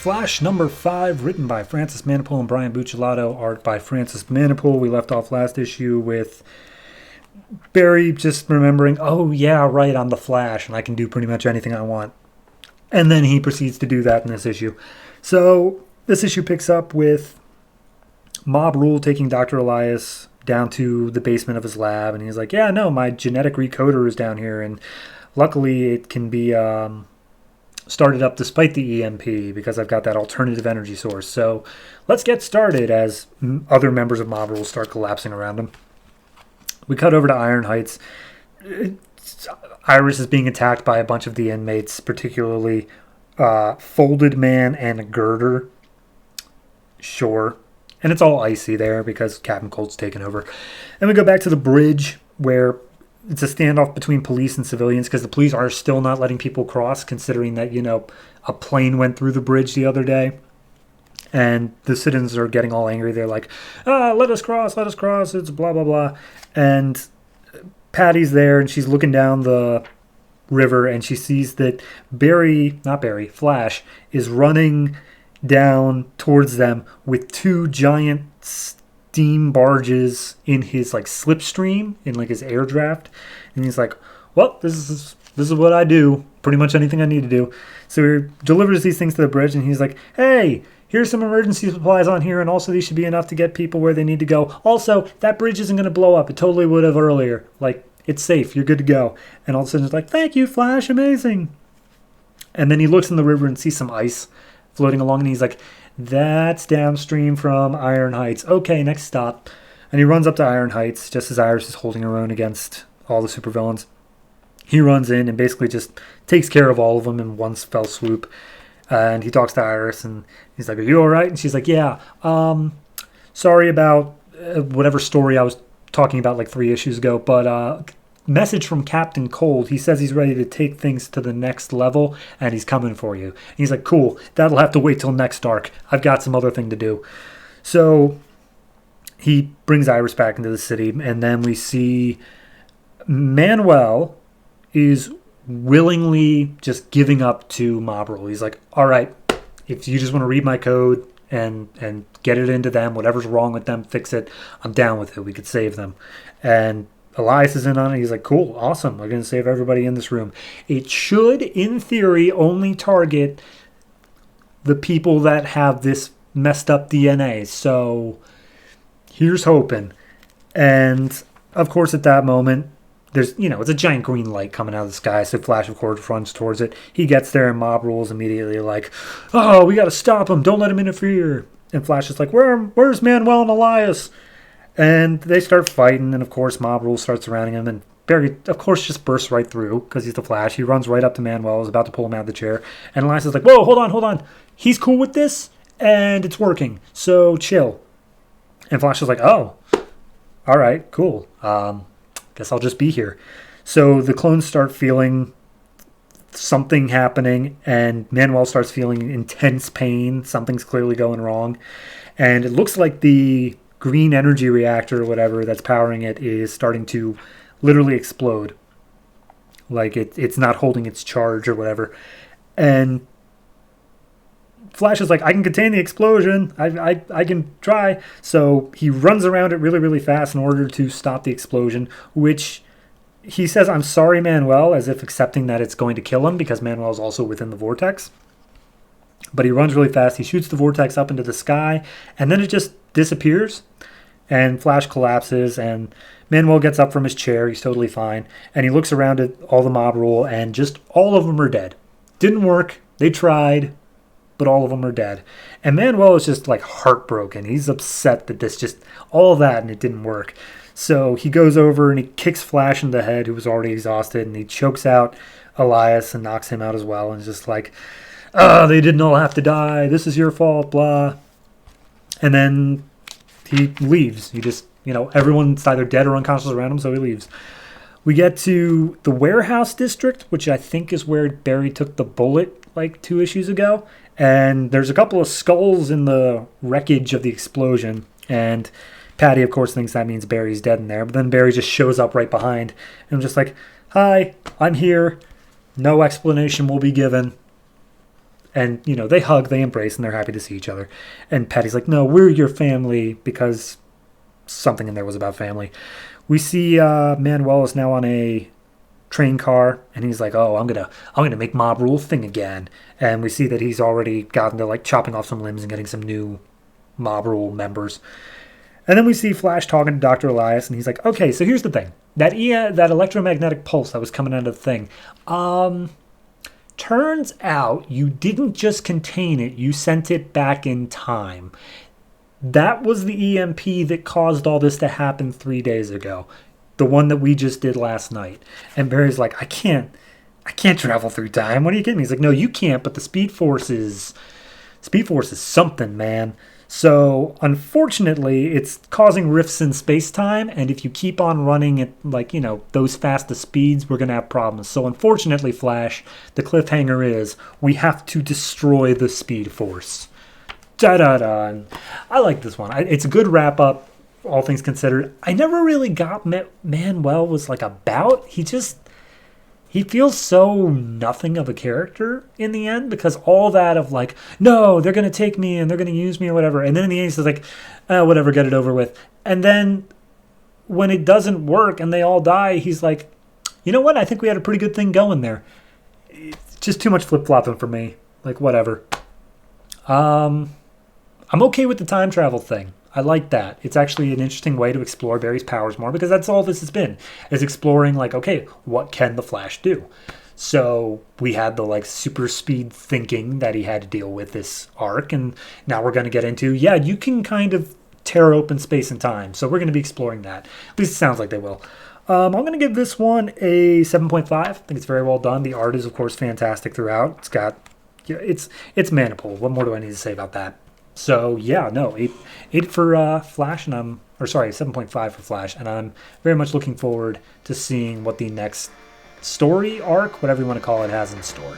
Flash number 5, written by Francis Manipul and Brian Buccellato, art by Francis Manipul. We left off last issue with Barry just remembering, oh yeah, right, I'm the Flash, and I can do pretty much anything I want. And then he proceeds to do that in this issue. So this issue picks up with Mob Rule taking Dr. Elias down to the basement of his lab, and he's like, yeah, no, my genetic recoder is down here, and luckily it can be started up despite the EMP because I've got that alternative energy source. So let's get started as other members of Mob Rule start collapsing around him. We cut over to Iron Heights. Iris is being attacked by a bunch of the inmates, particularly Folded Man and Girder. Sure. And it's all icy there because Captain Cold's taken over. Then we go back to the bridge where it's a standoff between police and civilians because the police are still not letting people cross, considering that, you know, a plane went through the bridge the other day. And the citizens are getting all angry. They're like, let us cross, it's blah, blah, blah. And Patty's there, and she's looking down the river, and she sees that Flash is running down towards them with two giant steam barges in his like slipstream, in like his air draft. And he's like, well, this is what I do, pretty much anything I need to do. So he delivers these things to the bridge, and he's like, hey, here's some emergency supplies on here, and also these should be enough to get people where they need to go. Also, that bridge isn't going to blow up. It totally would have earlier. Like, it's safe. You're good to go. And all of a sudden it's like, thank you, Flash. Amazing. And then he looks in the river and sees some ice floating along, and he's like, that's downstream from Iron Heights. Okay, next stop. And he runs up to Iron Heights just as Iris is holding her own against all the supervillains. He runs in and basically just takes care of all of them in one fell swoop. And he talks to Iris, and he's like, are you all right? And she's like, yeah, sorry about whatever story I was talking about like 3 issues ago, but message from Captain Cold. He says he's ready to take things to the next level, and he's coming for you. And he's like, cool, that'll have to wait till next arc. I've got some other thing to do. So he brings Iris back into the city, and then we see Manuel is willingly just giving up to Mob Rule. He's like, all right, if you just want to read my code and get it into them, whatever's wrong with them, fix it, I'm down with it. We could save them. And Elias is in on it. He's like, cool, awesome. We're going to save everybody in this room. It should, in theory, only target the people that have this messed up DNA. So here's hoping. And, of course, at that moment, there's, it's a giant green light coming out of the sky. So Flash, of course, runs towards it. He gets there, and Mob Rule's immediately like, oh, we got to stop him. Don't let him interfere. And Flash is like, where's Manuel and Elias? And they start fighting, and of course Mob Rule starts surrounding him, and Barry, of course, just bursts right through because he's the Flash. He runs right up to Manuel, is about to pull him out of the chair, and Elias is like, whoa, hold on. He's cool with this, and it's working, so chill. And Flash is like, oh, all right, cool. Guess I'll just be here. So the clones start feeling something happening, and Manuel starts feeling intense pain. Something's clearly going wrong, and it looks like the green energy reactor or whatever that's powering it is starting to literally explode. Like it's not holding its charge or whatever. And Flash is like, I can contain the explosion. I can try. So he runs around it really, really fast in order to stop the explosion, which he says, I'm sorry, Manuel, as if accepting that it's going to kill him because Manuel is also within the vortex. But he runs really fast. He shoots the vortex up into the sky, and then it just disappears. And Flash collapses, and Manuel gets up from his chair. He's totally fine. And he looks around at all the Mob Rule, and just all of them are dead. Didn't work. They tried, but all of them are dead. And Manuel is just like heartbroken. He's upset that this just, all that, and it didn't work. So he goes over and he kicks Flash in the head, who was already exhausted, and he chokes out Elias and knocks him out as well. And is just like, they didn't all have to die. This is your fault, blah. And then he leaves. He just, everyone's either dead or unconscious around him, so he leaves. We get to the warehouse district, which I think is where Barry took the bullet like 2 issues ago. And there's a couple of skulls in the wreckage of the explosion. And Patty, of course, thinks that means Barry's dead in there. But then Barry just shows up right behind. And I'm just like, hi, I'm here. No explanation will be given. And, they hug, they embrace, and they're happy to see each other. And Patty's like, no, we're your family, because something in there was about family. We see Manuel is now on a train car, and he's like, oh, I'm gonna make mob rule thing again. And we see that he's already gotten to like chopping off some limbs and getting some new mob rule members. And then we see Flash talking to Dr. Elias, and he's like, okay, so here's the thing. That electromagnetic pulse that was coming out of the thing, turns out you didn't just contain it, you sent it back in time. That was the EMP that caused all this to happen 3 days ago. The one that we just did last night. And Barry's like, I can't travel through time. What are you kidding me? He's like, no, you can't, but the Speed Force is something, man. So, unfortunately, it's causing rifts in space-time, and if you keep on running at, those fastest speeds, we're going to have problems. So, unfortunately, Flash, the cliffhanger is, we have to destroy the Speed Force. Da-da-da. I like this one. It's a good wrap-up, all things considered. I never really got Manuel was, about. He feels so nothing of a character in the end, because all that of no, they're going to take me and they're going to use me or whatever. And then in the end, he's like, whatever, get it over with. And then when it doesn't work and they all die, he's like, you know what? I think we had a pretty good thing going there. It's just too much flip-flopping for me. Whatever. I'm okay with the time travel thing. I like that. It's actually an interesting way to explore Barry's powers more, because that's all this has been, is exploring, okay, what can the Flash do? So we had the, super speed thinking that he had to deal with this arc, and now we're going to get into, you can kind of tear open space and time. So we're going to be exploring that. At least it sounds like they will. I'm going to give this one a 7.5. I think it's very well done. The art is, of course, fantastic throughout. It's got, it's Maniple. What more do I need to say about that? So, 8 for Flash, and 7.5 for Flash, and I'm very much looking forward to seeing what the next story, arc, whatever you want to call it, has in store.